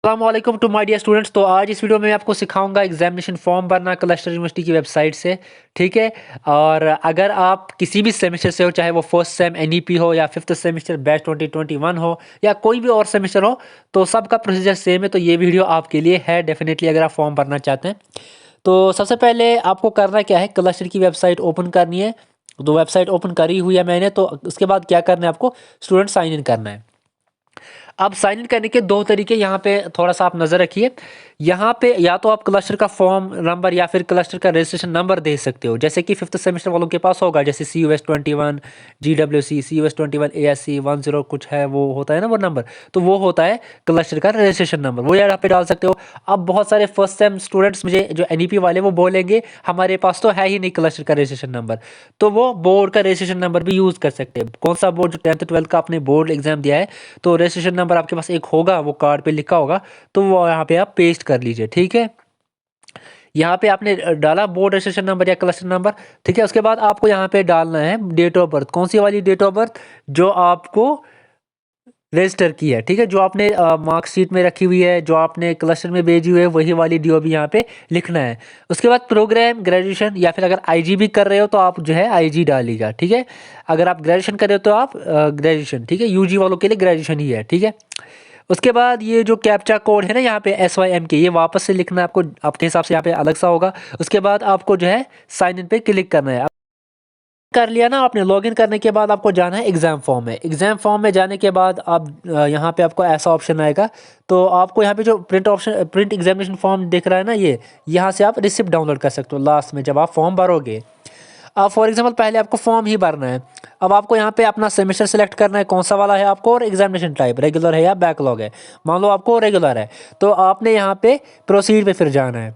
अस्सलामुअलैकुम to my dear students. तो आज इस वीडियो में मैं आपको सिखाऊंगा एग्जामिनेशन फॉर्म भरना क्लस्टर यूनिवर्सिटी की वेबसाइट से। ठीक है। और अगर आप किसी भी सेमेस्टर से हो, चाहे वो फर्स्ट सेम एनईपी हो या फिफ्थ सेमेस्टर बैच 2021 हो या कोई भी और सेमेस्टर हो, तो सबका प्रोसीजर सेम है। तो ये वीडियो आपके लिए है डेफिनेटली अगर आप फॉर्म भरना चाहते हैं। तो सबसे पहले आपको करना क्या है, क्लस्टर की वेबसाइट ओपन करनी है। तो वेबसाइट ओपन करी हुई है मैंने। तो उसके बाद क्या करना है, आपको स्टूडेंट साइन इन करना है। अब साइन इन करने के दो तरीके यहाँ पे थोड़ा सा आप नज़र रखिए। यहाँ पे या तो आप क्लस्टर का फॉर्म नंबर या फिर क्लस्टर का रजिस्ट्रेशन नंबर दे सकते हो, जैसे कि फिफ्थ सेमेस्टर वालों के पास होगा, जैसे CUS 21 GWC CUS 21 ASC 10 कुछ है, वो होता है ना वो नंबर। तो वो होता है क्लस्टर का रजिस्ट्रेशन नंबर, वो यहाँ पे डाल सकते हो। अब बहुत सारे फर्स्ट सेम स्टूडेंट्स मुझे जो NEP वाले वो बोलेंगे हमारे पास तो है ही नहीं क्लस्टर का रजिस्ट्रेशन नंबर, तो वो बोर्ड का रजिस्ट्रेशन नंबर भी यूज़ कर सकते हैं। कौन सा बोर्ड, जो 10th 12th का आपने बोर्ड एग्जाम दिया है, तो रजिस्ट्रेशन नंबर आपके पास एक होगा, वो कार्ड पे लिखा होगा, तो वो यहाँ पे आप पेस्ट कर लीजिए। ठीक है। यहाँ पे आपने डाला बोर्ड रजिस्ट्रेशन नंबर या क्लस्टर नंबर। ठीक है। उसके बाद आपको यहाँ पे डालना है डेट ऑफ बर्थ। कौन सी वाली डेट ऑफ बर्थ? जो आपको रजिस्टर की है। ठीक है। जो आपने मार्कशीट में रखी हुई है, जो आपने क्लस्टर में भेजी हुई है, वही वाली DOB यहाँ पे लिखना है। उसके बाद प्रोग्राम ग्रेजुएशन, या फिर अगर IG भी कर रहे हो तो आप जो है IG डालिएगा। ठीक है। अगर आप ग्रेजुएशन कर रहे हो तो आप ग्रेजुएशन। ठीक है। UG वालों के लिए ग्रेजुएशन ही है। ठीक है। उसके बाद ये जो कैप्चा कोड है ना यहाँ पे SYMK, ये वापस से लिखना है आपको अपने हिसाब से, यहाँ पे अलग सा होगा। उसके बाद आपको जो है साइन इन पे क्लिक करना है। कर लिया ना आपने, लॉगिन करने के बाद आपको जाना है एग्ज़ाम फॉर्म में। एग्ज़ाम फॉर्म में जाने के बाद आप यहाँ पे आपको ऐसा ऑप्शन आएगा। तो आपको यहाँ पे जो प्रिंट एग्जामिनेशन फॉर्म दिख रहा है ना, ये यहाँ से आप रिसिप्ट डाउनलोड कर सकते हो लास्ट में जब आप फॉर्म भरोगे। अब फॉर एग्जांपल पहले आपको फॉर्म ही भरना है। अब आपको यहाँ पे अपना सेमेस्टर सेलेक्ट करना है, कौन सा वाला है आपको, और एग्जामिनेशन टाइप रेगुलर है या बैकलॉग है। मान लो आपको रेगुलर है, तो आपने यहाँ पे प्रोसीड पे फिर जाना है।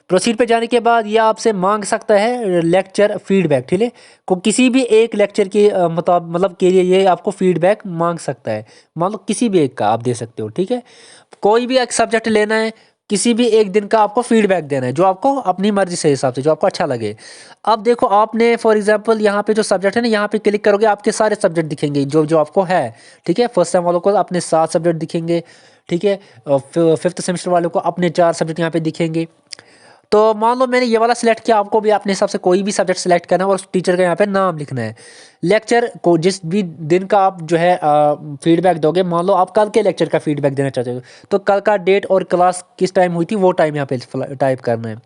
प्रोसीड पे जाने के बाद ये आपसे मांग सकता है लेक्चर फीडबैक। ठीक है। को किसी भी एक लेक्चर के मतलब के लिए ये आपको फीडबैक मांग सकता है। मान लो किसी भी एक का आप दे सकते हो। ठीक है। कोई भी एक सब्जेक्ट लेना है, किसी भी एक दिन का आपको फीडबैक देना है, जो आपको अपनी मर्जी से हिसाब से जो आपको अच्छा लगे। अब देखो आपने फॉर एग्जांपल यहाँ पे जो सब्जेक्ट है ना, यहाँ पे क्लिक करोगे आपके सारे सब्जेक्ट दिखेंगे जो जो आपको है। ठीक है। फर्स्ट सेम वालों को अपने 7 सब्जेक्ट दिखेंगे। ठीक है। फिफ्थ सेमेस्टर वालों को अपने 4 सब्जेक्ट यहाँ पे दिखेंगे। तो मान लो मैंने ये वाला सिलेक्ट किया, आपको भी अपने हिसाब से कोई भी सब्जेक्ट सेलेक्ट करना है और उस टीचर का यहाँ पे नाम लिखना है। लेक्चर को जिस भी दिन का आप जो है फीडबैक दोगे, मान लो आप कल के लेक्चर का फीडबैक देना चाहते हो, तो कल का डेट और क्लास किस टाइम हुई थी वो टाइम यहाँ पे टाइप करना है।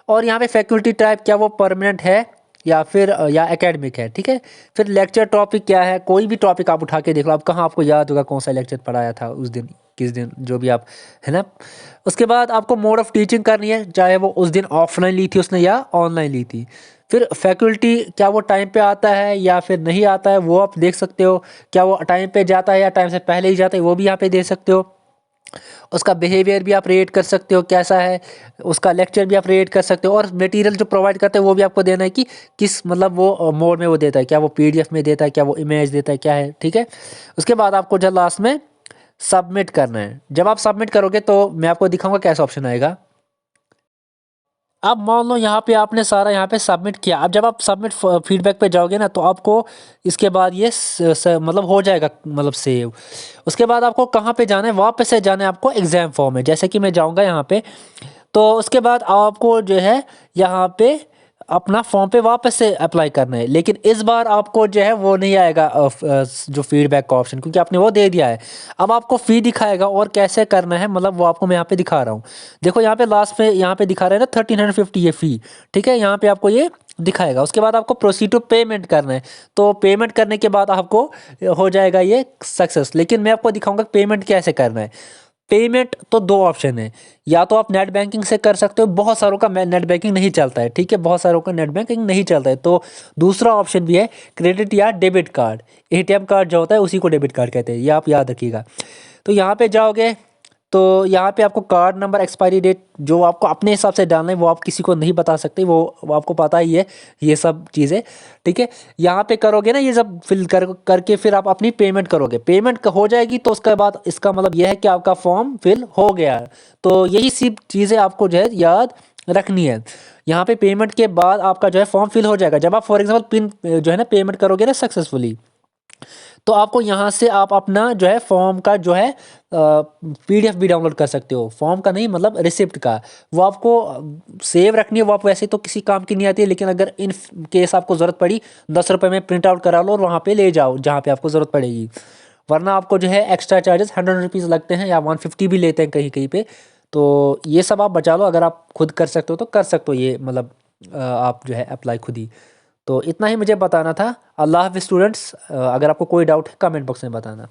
और यहाँ पे फैकल्टी टाइप, क्या वो परमानेंट है या फिर या एकेडमिक है। ठीक है। फिर लेक्चर टॉपिक क्या है, कोई भी टॉपिक आप उठा के देख लो, आप कहाँ आपको याद होगा कौन सा लेक्चर पढ़ाया था उस दिन, किस दिन, जो भी आप, है ना। उसके बाद आपको मोड ऑफ टीचिंग करनी है, चाहे वो उस दिन ऑफलाइन ली थी उसने या ऑनलाइन ली थी। फिर फैकल्टी, क्या वो टाइम पे आता है या फिर नहीं आता है, वो आप देख सकते हो। क्या वो टाइम पे जाता है या टाइम से पहले ही जाता है, वो भी यहाँ पे दे सकते हो। उसका बिहेवियर भी आप रेट कर सकते हो कैसा है, उसका लेक्चर भी आप रेट कर सकते हो। और मटेरियल जो प्रोवाइड करते हैं वो भी आपको देना है कि किस मतलब वो मोड में वो देता है, क्या वो PDF में देता है, क्या वो इमेज देता है, क्या है। ठीक है। उसके बाद आपको जब लास्ट में सबमिट करना है। जब आप सबमिट करोगे तो मैं आपको दिखाऊंगा कैसा ऑप्शन आएगा। अब मान लो यहाँ पे आपने सारा यहाँ पे सबमिट किया। अब जब आप सबमिट फीडबैक पे जाओगे ना, तो आपको इसके बाद ये मतलब हो जाएगा, मतलब सेव। उसके बाद आपको कहाँ पे जाना है, वापस से जाना है आपको एग्जाम फॉर्म में। जैसे कि मैं जाऊँगा यहाँ पे, तो उसके बाद आपको जो है यहाँ पे अपना फॉर्म पे वापस से अप्लाई करना है। लेकिन इस बार आपको जो है वो नहीं आएगा जो फीडबैक का ऑप्शन, क्योंकि आपने वो दे दिया है। अब आपको फ़ी दिखाएगा, और कैसे करना है मतलब वो आपको मैं यहाँ पे दिखा रहा हूँ। देखो यहाँ पे लास्ट पे यहाँ पे दिखा रहा है ना 1350 ये फ़ी। ठीक है। यहाँ पे आपको ये दिखाएगा। उसके बाद आपको प्रोसीड टू पेमेंट करना है। तो पेमेंट करने के बाद आपको हो जाएगा ये सक्सेस। लेकिन मैं आपको दिखाऊंगा पेमेंट कैसे करना है। पेमेंट तो दो ऑप्शन है, या तो आप नेट बैंकिंग से कर सकते हो, बहुत सारों का नेट बैंकिंग नहीं चलता है। ठीक है। बहुत सारों का नेट बैंकिंग नहीं चलता है, तो दूसरा ऑप्शन भी है, क्रेडिट या डेबिट कार्ड। ATM कार्ड जो होता है उसी को डेबिट कार्ड कहते हैं, ये आप याद रखिएगा। तो यहाँ पे जाओगे, तो यहाँ पे आपको कार्ड नंबर, एक्सपायरी डेट जो आपको अपने हिसाब से डालना है, वो आप किसी को नहीं बता सकते, वो आपको पता ही है ये सब चीज़ें। ठीक है। यहाँ पे करोगे ना, ये सब फिल करके फिर आप अपनी पेमेंट करोगे। पेमेंट हो जाएगी तो उसके बाद इसका मतलब यह है कि आपका फॉर्म फिल हो गया है। तो यही सब चीज़ें आपको जो है याद रखनी है। यहाँ पे पेमेंट के बाद आपका जो है फॉर्म फिल हो जाएगा। जब आप फॉर एग्जाम्पल पिन जो है ना पेमेंट करोगे ना सक्सेसफुली, तो आपको यहाँ से आप अपना जो है फॉर्म का जो है पीडीएफ भी डाउनलोड कर सकते हो, फॉर्म का नहीं मतलब रिसिप्ट का। वो आपको सेव रखनी है, वो आप वैसे तो किसी काम की नहीं आती है, लेकिन अगर इन केस आपको ज़रूरत पड़ी 10 रुपये में प्रिंट आउट करा लो और वहाँ पे ले जाओ जहाँ पे आपको ज़रूरत पड़ेगी। वरना आपको जो है एक्स्ट्रा चार्जेस 100 रुपीज़ लगते हैं या 150 भी लेते हैं कहीं कहीं पे। तो ये सब आप बचा लो, अगर आप खुद कर सकते हो तो कर सकते हो ये, मतलब आप जो है अप्लाई खुद ही। तो इतना ही मुझे बताना था। अल्लाह हाफ़िज़ स्टूडेंट्स, अगर आपको कोई डाउट है कमेंट बॉक्स में बताना।